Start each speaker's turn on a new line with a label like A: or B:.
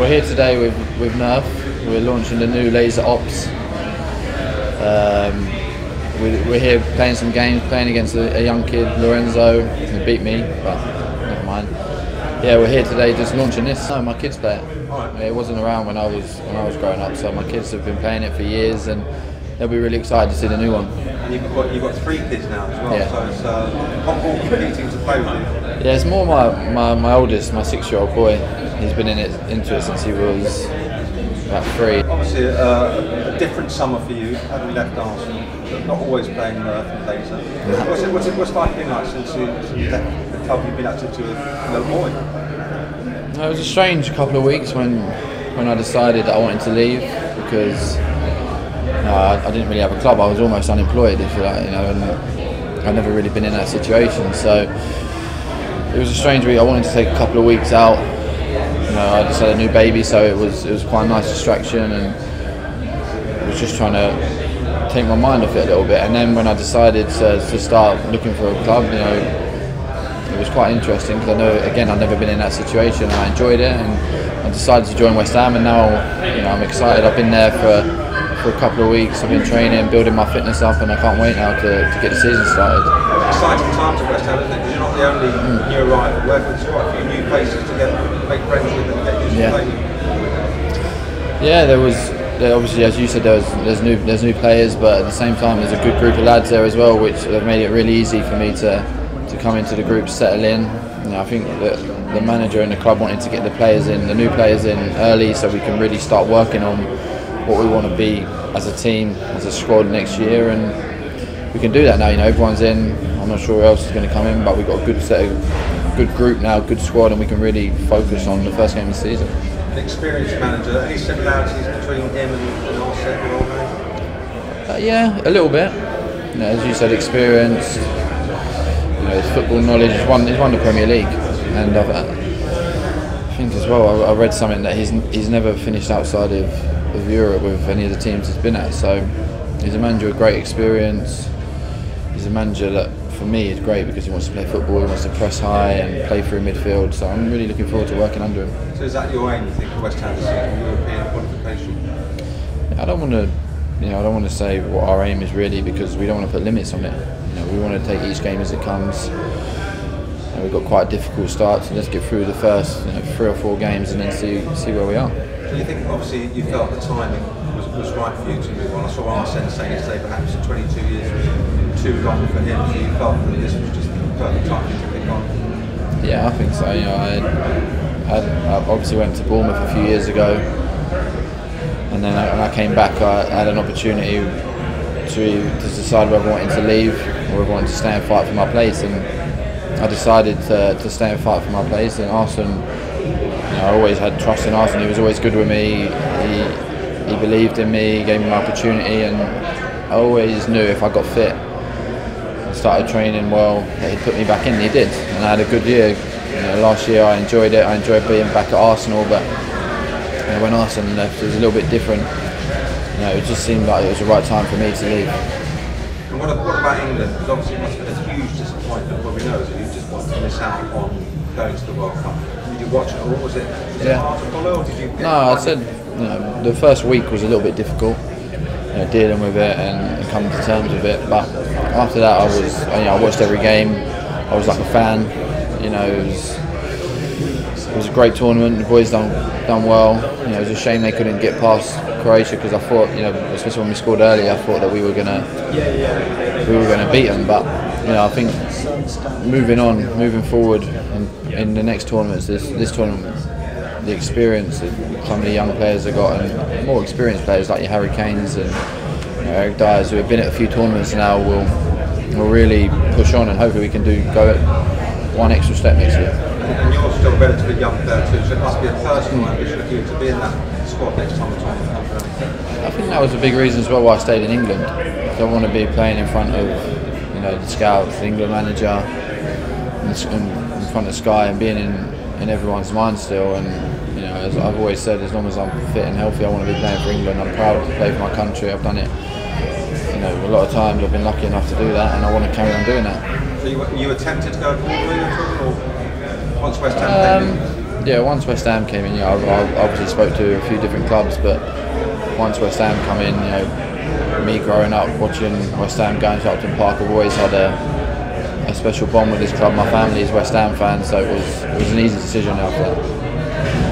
A: here today with NERF. We're launching the new laser ops. We're here playing some games, playing against a young kid, Lorenzo. He beat me, but never mind. Yeah, we're here today just launching this. No, my kids play it. It wasn't around when I was growing up, so my kids have been playing it for years, and they'll be really excited to see the new one.
B: And you've got 3 kids now as well,
A: yeah.
B: So it's more competing to play with you.
A: Yeah, it's more my oldest, my 6-year-old boy. He's been into it since he was about 3.
B: Obviously, a different summer for you, having left Arsenal, but not always playing NERF and laser. What's life been like since you left the club you've been active to a little boy?
A: It was a strange couple of weeks when I decided that I wanted to leave, because I didn't really have a club. I was almost unemployed, if you like, and I'd never really been in that situation. So it was a strange week. I wanted to take a couple of weeks out. I just had a new baby, so it was quite a nice distraction, and I was just trying to take my mind off it a little bit. And then when I decided to start looking for a club, it was quite interesting, because I know, again, I've never been in that situation, and I enjoyed it, and I decided to join West Ham, and now I'm excited. I've been there for a couple of weeks. I've been training, building my fitness up, and I can't wait now to get the season started.
B: Exciting times at West Ham, isn't it? Because you're not the only new arrival. There's quite a few new faces to make friends with and get used to playing.
A: Yeah, there obviously, as you said, there's new players, but at the same time there's a good group of lads there as well, which have made it really easy for me to come into the group, settle in. I think that the manager and the club wanted to get the new players in early, so we can really start working on what we want to be as a team, as a squad next year, and we can do that now. Everyone's in. I'm not sure who else is going to come in, but we've got a good group now, good squad, and we can really focus on the first game of the season.
B: An experienced manager. Any similarities between him and Arsene Wenger?
A: Yeah, a little bit. As you said, experienced. His football knowledge. He's won the Premier League, and I think as well, I read something that he's never finished outside of Europe with any of the teams he's been at. So he's a manager with great experience. He's a manager that, for me, is great because he wants to play football, he wants to press high and play through midfield. So I'm really looking forward to working under him.
B: So is that your aim, you think, for West Ham this season, European qualification?
A: I don't want to say what our aim is really, because we don't want to put limits on it. We want to take each game as it comes. We've got quite a difficult start, so let's get through the first 3 or 4 games and then see where we are.
B: Do you think, obviously, you felt the timing was right for you to move on? I saw Arsene saying yesterday perhaps 22 years was too long for him, so you felt that this was just the perfect time for you to pick on?
A: Yeah, I think so. I obviously went to Bournemouth a few years ago, and then when I came back, I had an opportunity to decide whether I wanted to leave or whether I wanted to stay and fight for my place, and I decided to stay and fight for my place. And Arsene, I always had trust in Arsene. He was always good with me. He believed in me, he gave me my opportunity, and I always knew if I got fit and started training well that he'd put me back in. He did, and I had a good year. Last year I enjoyed it. I enjoyed being back at Arsenal, but when Arsene left, it was a little bit different. It just seemed like it was the right time for me to leave.
B: And what about England? Because obviously it must have been a huge disappointment. What we know is that you just wanted to miss out on going to the World Cup. Did you watch it, or was it hard to follow, or did you get...
A: No, I said the first week was a little bit difficult, dealing with it and coming to terms with it. But after that, I watched every game. I was like a fan. It was a great tournament. The boys done well. It was a shame they couldn't get past Croatia, because I thought, especially when we scored early, I thought that we were gonna beat them. But I think moving forward in the next tournaments, this tournament, the experience that some of the young players have got, and more experienced players like your Harry Kanes and Eric Dyers, who have been at a few tournaments now, will really push on, and hopefully we can go one extra step next year.
B: And you're still relatively young there too, so it must be a personal ambition for you to be in that squad next time the tournament comes around.
A: I think that was a big reason as well why I stayed in England. I don't want to be playing in front of the scouts, the England manager, in front of Sky, and being in everyone's mind still. And as I've always said, as long as I'm fit and healthy, I want to be playing for England. I'm proud to play for my country. I've done it. A lot of times I've been lucky enough to do that, and I want to carry on doing that.
B: So you were tempted to go to England, or once West Ham came in?
A: Yeah, once West Ham came in, I obviously spoke to a few different clubs, but once West Ham come in, me growing up watching West Ham going to Upton Park, I've always had a special bond with this club. My family is West Ham fans, so it was an easy decision after that.